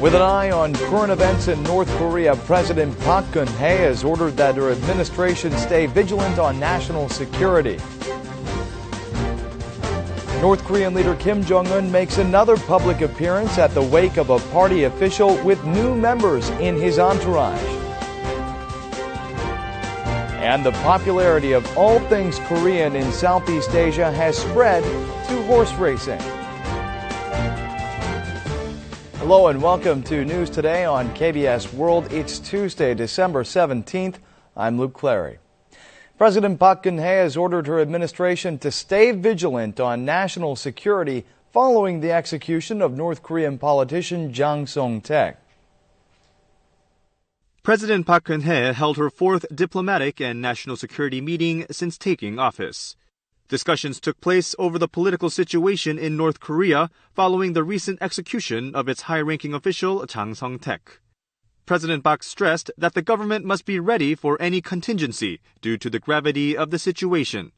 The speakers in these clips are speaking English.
With an eye on current events in North Korea, President Park Geun-hye has ordered that her administration stay vigilant on national security. North Korean leader Kim Jong-un makes another public appearance at the wake of a party official with new members in his entourage. And the popularity of all things Korean in Southeast Asia has spread to horse racing. Hello and welcome to News Today on KBS World. It's Tuesday, December 17th. I'm Luke Clary. President Park Geun-hye has ordered her administration to stay vigilant on national security following the execution of North Korean politician Jang Song-thaek. President Park Geun-hye held her fourth diplomatic and national security meeting since taking office. Discussions took place over the political situation in North Korea following the recent execution of its high-ranking official Jang Song-thaek. President Park stressed that the government must be ready for any contingency due to the gravity of the situation.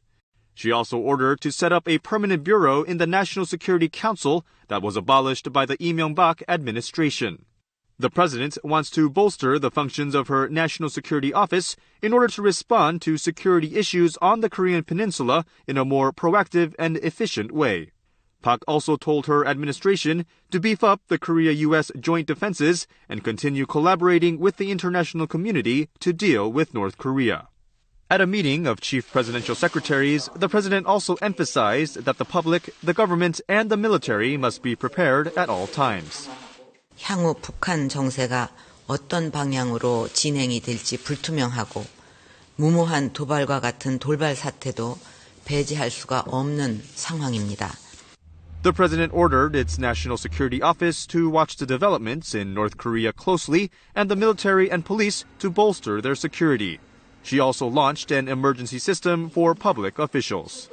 She also ordered to set up a permanent bureau in the National Security Council that was abolished by the Lee Myung-bak administration. The president wants to bolster the functions of her National Security Office in order to respond to security issues on the Korean Peninsula in a more proactive and efficient way. Park also told her administration to beef up the Korea-U.S. joint defenses and continue collaborating with the international community to deal with North Korea. At a meeting of chief presidential secretaries, the president also emphasized that the public, the government, and the military must be prepared at all times. 향후 북한 정세가 어떤 방향으로 진행이 될지 불투명하고 무모한 도발과 같은 돌발 사태도 배제할 수가 없는 상황입니다. The president ordered its National Security Office to watch the developments in North Korea closely and the military and police to bolster their security. She also launched an emergency system for public officials.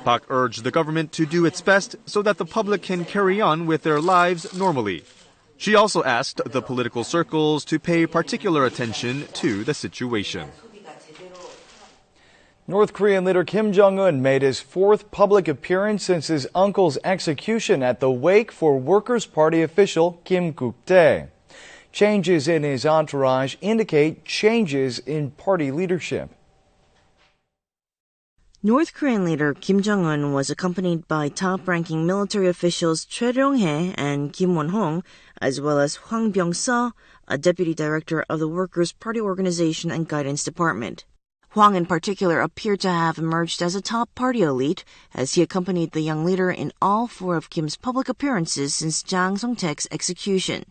Park urged the government to do its best so that the public can carry on with their lives normally. She also asked the political circles to pay particular attention to the situation. North Korean leader Kim Jong-un made his fourth public appearance since his uncle's execution at the wake for Workers' Party official Kim Guk-tae. Changes in his entourage indicate changes in party leadership. North Korean leader Kim Jong-un was accompanied by top-ranking military officials Choi Ryong-hae and Kim Won-hong, as well as Hwang Byung-seo, a deputy director of the Workers' Party Organization and Guidance Department. Hwang in particular appeared to have emerged as a top party elite, as he accompanied the young leader in all four of Kim's public appearances since Jang Song-thaek's execution.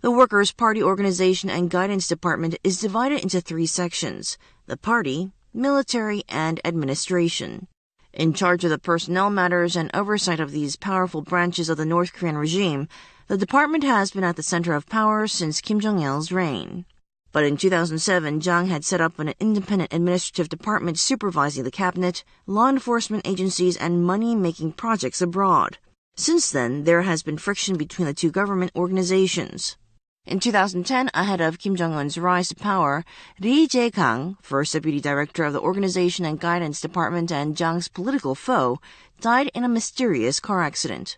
The Workers' Party Organization and Guidance Department is divided into three sections: the party, military, and administration. In charge of the personnel matters and oversight of these powerful branches of the North Korean regime, the department has been at the center of power since Kim Jong-il's reign. But in 2007, Jang had set up an independent administrative department supervising the cabinet, law enforcement agencies, and money-making projects abroad. Since then, there has been friction between the two government organizations. In 2010, ahead of Kim Jong-un's rise to power, Lee Jae-kang, first deputy director of the Organization and Guidance Department and Jang's political foe, died in a mysterious car accident.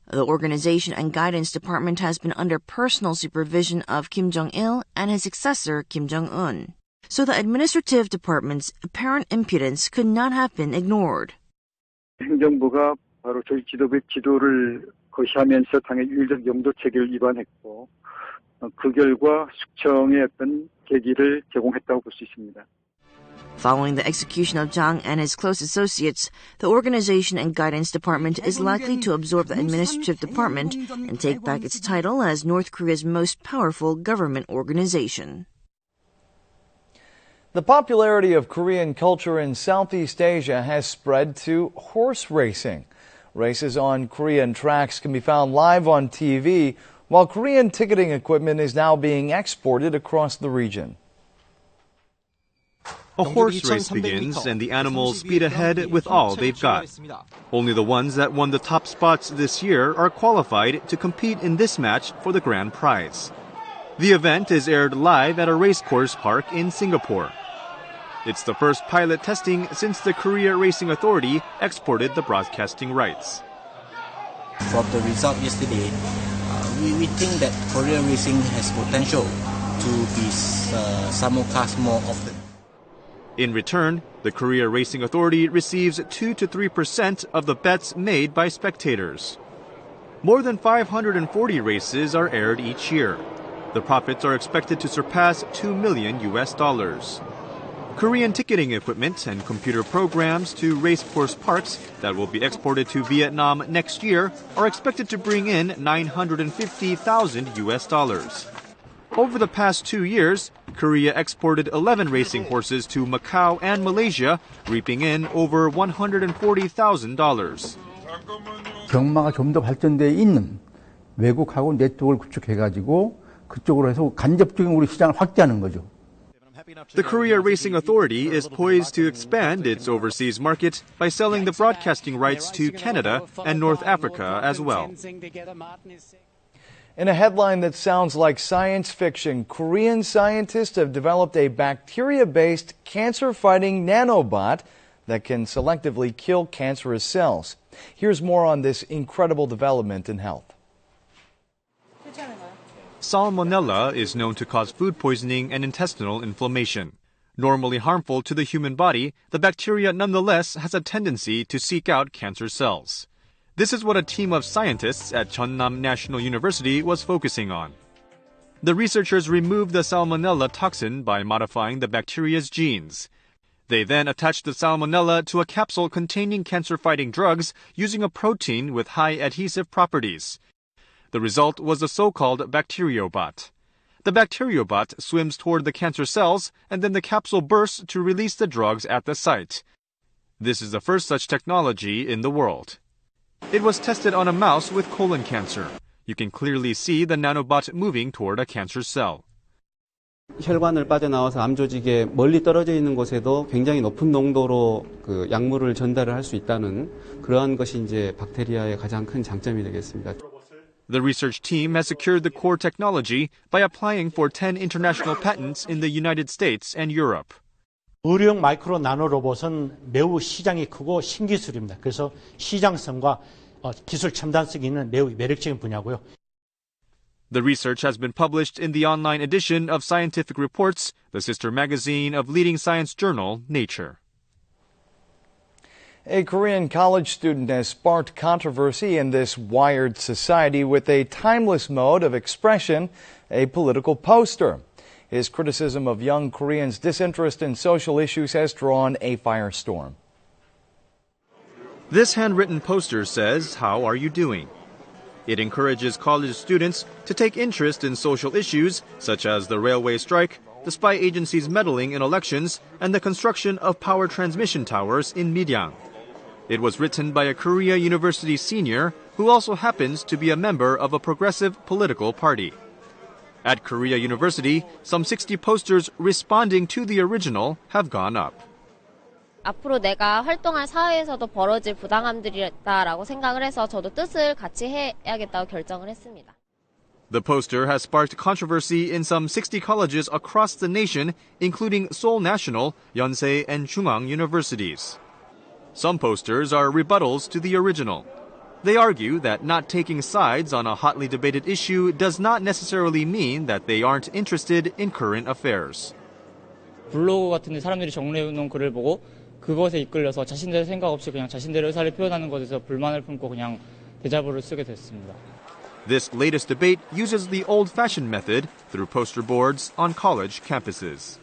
The Organization and Guidance Department has been under personal supervision of Kim Jong-il and his successor, Kim Jong-un. So the administrative department's apparent impotence could not have been ignored. 행정부가 바로 조직 지도부의 지도를 거시하면서 당의 윤리적 영도체계를 위반했고 그 결과 숙청의 어떤 계기를 제공했다고 볼 수 있습니다. Following the execution of Jang and his close associates, the Organization and Guidance Department is likely to absorb the Administrative Department and take back its title as North Korea's most powerful government organization. The popularity of Korean culture in Southeast Asia has spread to horse racing. Races on Korean tracks can be found live on TV, while Korean ticketing equipment is now being exported across the region. A horse race begins and the animals speed ahead with all they've got. Only the ones that won the top spots this year are qualified to compete in this match for the grand prize. The event is aired live at a racecourse park in Singapore. It's the first pilot testing since the Korea Racing Authority exported the broadcasting rights. From the result yesterday, we think that Korea racing has potential to be simulcast more often. In return, the Korea Racing Authority receives 2 to 3% of the bets made by spectators. More than 540 races are aired each year. The profits are expected to surpass $2 million. Korean ticketing equipment and computer programs to race course parks that will be exported to Vietnam next year are expected to bring in $950,000. Over the past 2 years, Korea exported 11 racing horses to Macau and Malaysia, reaping in over $140,000. 경마가 좀 더 발전되어 있는 외국하고 네트워크를 구축해가지고 그쪽으로 해서 간접적인 우리 시장을 확대하는 거죠. The Korea Racing Authority is poised to expand its overseas market by selling the broadcasting rights to Canada and North Africa as well. In a headline that sounds like science fiction, Korean scientists have developed a bacteria-based cancer-fighting nanobot that can selectively kill cancerous cells. Here's more on this incredible development in health. Salmonella is known to cause food poisoning and intestinal inflammation. Normally harmful to the human body, the bacteria nonetheless has a tendency to seek out cancer cells. This is what a team of scientists at Jeonnam National University was focusing on. The researchers removed the salmonella toxin by modifying the bacteria's genes. They then attached the salmonella to a capsule containing cancer-fighting drugs using a protein with high adhesive properties. The result was the so-called bacteriobot. The bacteriobot swims toward the cancer cells, and then the capsule bursts to release the drugs at the site. This is the first such technology in the world. It was tested on a mouse with colon cancer. You can clearly see the nanobot moving toward a cancer cell. 혈관을 빠져나와서 암 조직에 멀리 떨어져 있는 곳에도 굉장히 높은 농도로 그 약물을 전달을 할 수 있다는 그러한 것이 이제 박테리아의 가장 큰 장점이 되겠습니다. The research team has secured the core technology by applying for 10 international patents in the United States and Europe. 의료용 마이크로 나노 로봇은 매우 시장이 크고 신기술입니다. 그래서 시장성과 기술 첨단성이 있는 매우 매력적인 분야고요. The research has been published in the online edition of Scientific Reports, the sister magazine of leading science journal Nature. A Korean college student has sparked controversy in this wired society with a timeless mode of expression, a political poster. His criticism of young Koreans' disinterest in social issues has drawn a firestorm. This handwritten poster says, "How are you doing?" It encourages college students to take interest in social issues such as the railway strike, the spy agency's meddling in elections, and the construction of power transmission towers in Miryang. It was written by a Korea University senior who also happens to be a member of a progressive political party. At Korea University, some 60 posters responding to the original have gone up. 앞으로 내가 활동할 사회에서도 벌어질 부당함들이 있다라고 생각을 해서 저도 뜻을 같이 해야겠다고 결정을 했습니다. The poster has sparked controversy in some 60 colleges across the nation, including Seoul National, Yonsei, and Chungang universities. Some posters are rebuttals to the original. They argue that not taking sides on a hotly debated issue does not necessarily mean that they aren't interested in current affairs. 블로그 같은 데 사람들이 정리해놓은 글을 보고 그것에 이끌려서 자신들의 생각 없이 그냥 자신들의 의사를 표현하는 것에서 불만을 품고 그냥 대자보를 쓰게 됐습니다. This latest debate uses the old-fashioned method through poster boards on college campuses.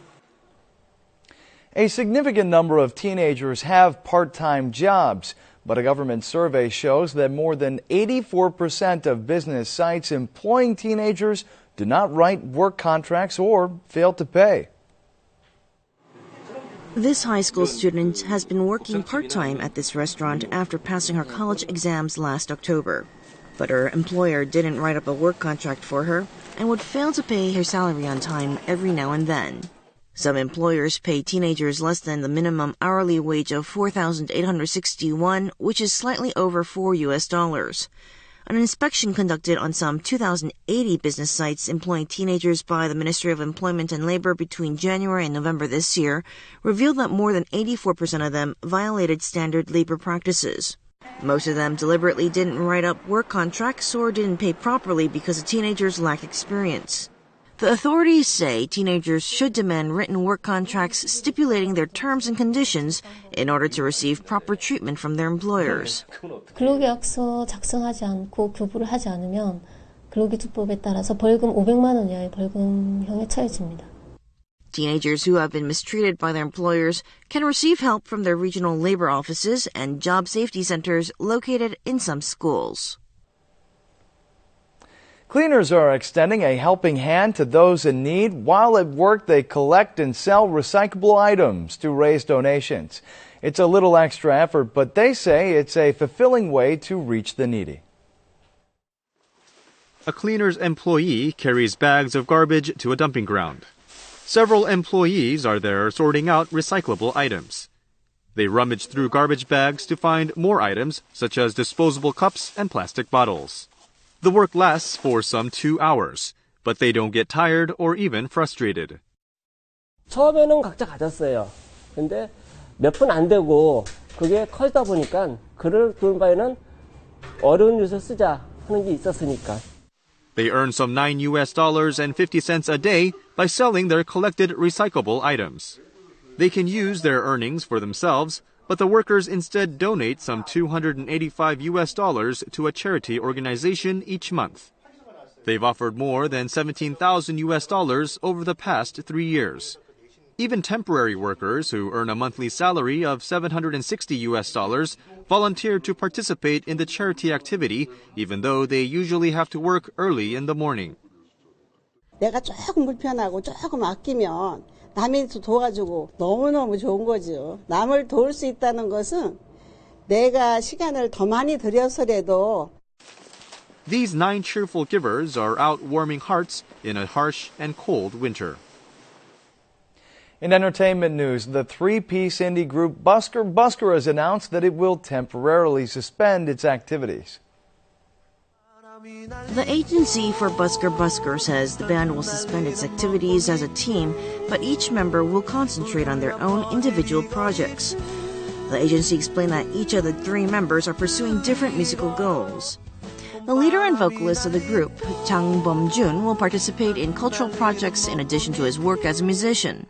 A significant number of teenagers have part-time jobs, but a government survey shows that more than 84% of business sites employing teenagers do not write work contracts or fail to pay. This high school student has been working part-time at this restaurant after passing her college exams last October. But her employer didn't write up a work contract for her and would fail to pay her salary on time every now and then. Some employers pay teenagers less than the minimum hourly wage of $4,861, which is slightly over $4. An inspection conducted on some 2,080 business sites employing teenagers by the Ministry of Employment and Labor between January and November this year revealed that more than 84% of them violated standard labor practices. Most of them deliberately didn't write up work contracts or didn't pay properly because the teenagers lacked experience. The authorities say teenagers should demand written work contracts stipulating their terms and conditions in order to receive proper treatment from their employers. 근로계약서 작성하지 않고 교부를 하지 않으면 근로기준법에 따라서 벌금 500만 원 이하의 벌금형에 처해집니다. Teenagers who have been mistreated by their employers can receive help from their regional labor offices and job safety centers located in some schools. Cleaners are extending a helping hand to those in need. While at work, they collect and sell recyclable items to raise donations. It's a little extra effort, but they say it's a fulfilling way to reach the needy. A cleaner's employee carries bags of garbage to a dumping ground. Several employees are there sorting out recyclable items. They rummage through garbage bags to find more items, such as disposable cups and plastic bottles. The work lasts for some 2 hours, but they don't get tired or even frustrated. 처음에는 각자 가졌어요. 근데 몇 분 안 되고 그게 커지다 보니까 그를 그런 바에는 어려운 일을 쓰자 하는 게 있었으니까. They earn some $9 a day by selling their collected recyclable items. They can use their earnings for themselves, but the workers instead donate some $285 to a charity organization each month. They've offered more than $17,000 over the past 3 years. Even temporary workers who earn a monthly salary of $760 volunteer to participate in the charity activity, even though they usually have to work early in the morning. 내가 조금 불편하고 조금 아끼면 남이 도와주고 너무너무 좋은 거죠. 남을 도울 수 있다는 것은 내가 시간을 더 많이 들여서라도. These 9 cheerful givers are out warming hearts in a harsh and cold winter. In entertainment news, the 3-piece indie group Busker Busker has announced that it will temporarily suspend its activities. The agency for Busker Busker says the band will suspend its activities as a team, but each member will concentrate on their own individual projects. The agency explained that each of the 3 members are pursuing different musical goals. The leader and vocalist of the group, Jang Bom-jun, will participate in cultural projects in addition to his work as a musician.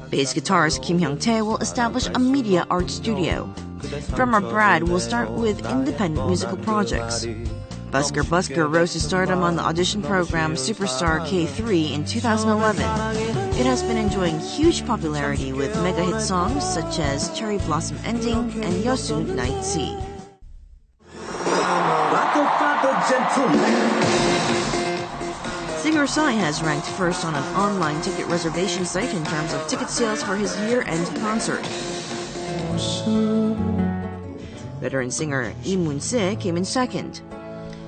Bass guitarist Kim Hyung-tae will establish a media art studio. Drummer Brad will start with independent musical projects. Busker Busker rose to stardom on the audition program Superstar K3 in 2011. It has been enjoying huge popularity with mega hit songs such as Cherry Blossom Ending and Yosu Night Sea. Singer Psy has ranked first on an online ticket reservation site in terms of ticket sales for his year-end concert. Veteran singer Lee Myung-bak came in second.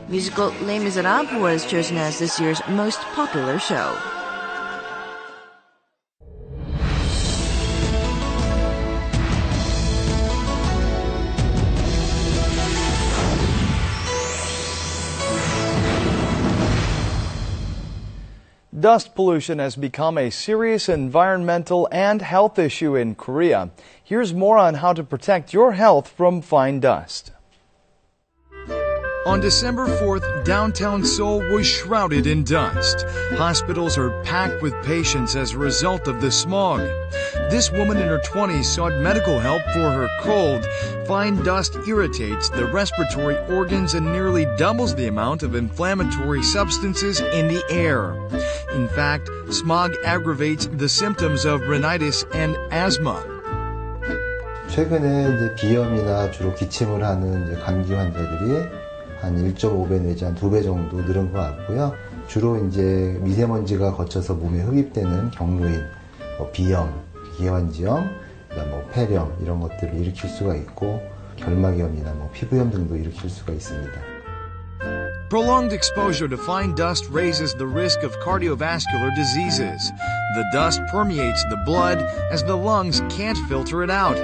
Musical Les Miserables was chosen as this year's most popular show. Dust pollution has become a serious environmental and health issue in Korea. Here's more on how to protect your health from fine dust. On December 4th, downtown Seoul was shrouded in dust. Hospitals are packed with patients as a result of the smog. This woman in her 20s sought medical help for her cold. Fine dust irritates the respiratory organs and nearly doubles the amount of inflammatory substances in the air. In fact, smog aggravates the symptoms of rhinitis and asthma. 최근에 이제 비염이나 주로 기침을 하는 이제 감기 환자들이 한 1.5배 내지 한 2배 정도 늘은 것 같고요. 주로 이제 미세먼지가 거쳐서 몸에 흡입되는 경로인 비염, 기관지염, 그다음 폐렴 이런 것들을 일으킬 수가 있고 결막염이나 피부염 등도 일으킬 수가 있습니다. Prolonged exposure to fine dust raises the risk of cardiovascular diseases. The dust permeates the blood as the lungs can't filter it out.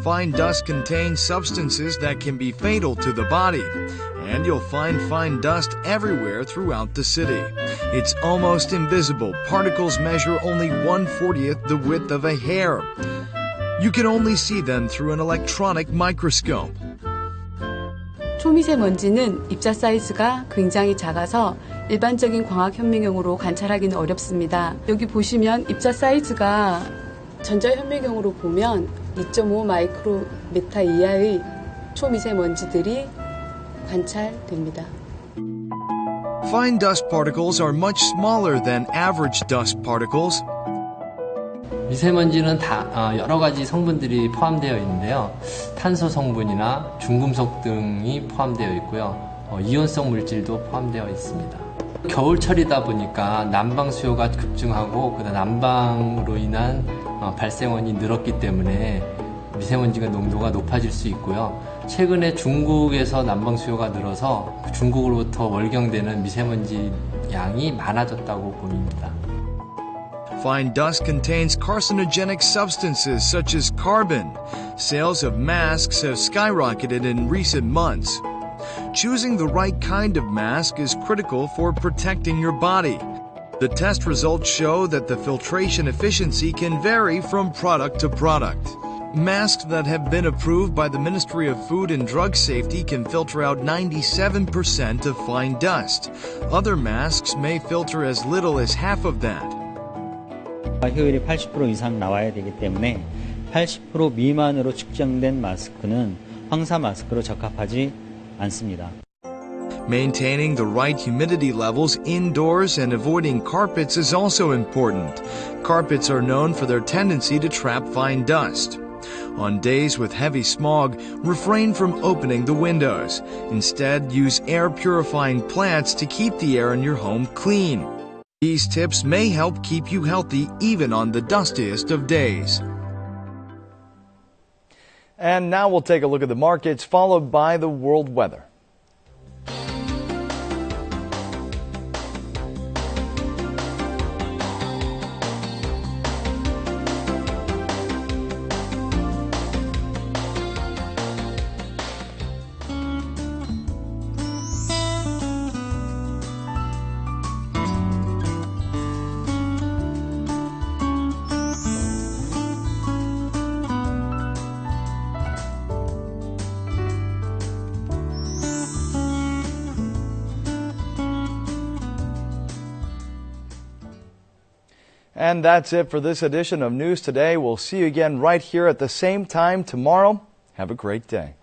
Fine dust contains substances that can be fatal to the body, and you'll find fine dust everywhere throughout the city. It's almost invisible. Particles measure only 1/40th the width of a hair. You can only see them through an electronic microscope. 초미세먼지는 입자 사이즈가 굉장히 작아서 일반적인 광학 현미경으로 관찰하기는 어렵습니다. 여기 보시면 입자 사이즈가 전자 현미경으로 보면 2.5 마이크로미터 이하의 초미세먼지들이 관찰됩니다. Fine dust particles are much smaller than average dust particles. 미세먼지는 여러 가지 성분들이 포함되어 있는데요. 탄소 성분이나 중금속 등이 포함되어 있고요. 이온성 물질도 포함되어 있습니다. 겨울철이다 보니까 난방 수요가 급증하고 난방으로 인한 발생원이 늘었기 때문에 미세먼지가 농도가 높아질 수 있고요. 최근에 중국에서 난방 수요가 늘어서 중국으로부터 월경되는 미세먼지 양이 많아졌다고 보입니다. Fine dust contains carcinogenic substances such as carbon. Sales of masks have skyrocketed in recent months. Choosing the right kind of mask is critical for protecting your body. The test results show that the filtration efficiency can vary from product to product. Masks that have been approved by the Ministry of Food and Drug Safety can filter out 97% of fine dust. Other masks may filter as little as half of that. 효율이 80% 이상 나와야 되기 때문에 80% 미만으로 측정된 마스크는 황사 마스크로 적합하지 않습니다. Maintaining the right humidity levels indoors and avoiding carpets is also important. Carpets are known for their tendency to trap fine dust. On days with heavy smog, refrain from opening the windows. Instead, use air-purifying plants to keep the air in your home clean. These tips may help keep you healthy even on the dustiest of days. And now we'll take a look at the markets, followed by the world weather. And that's it for this edition of News Today. We'll see you again right here at the same time tomorrow. Have a great day.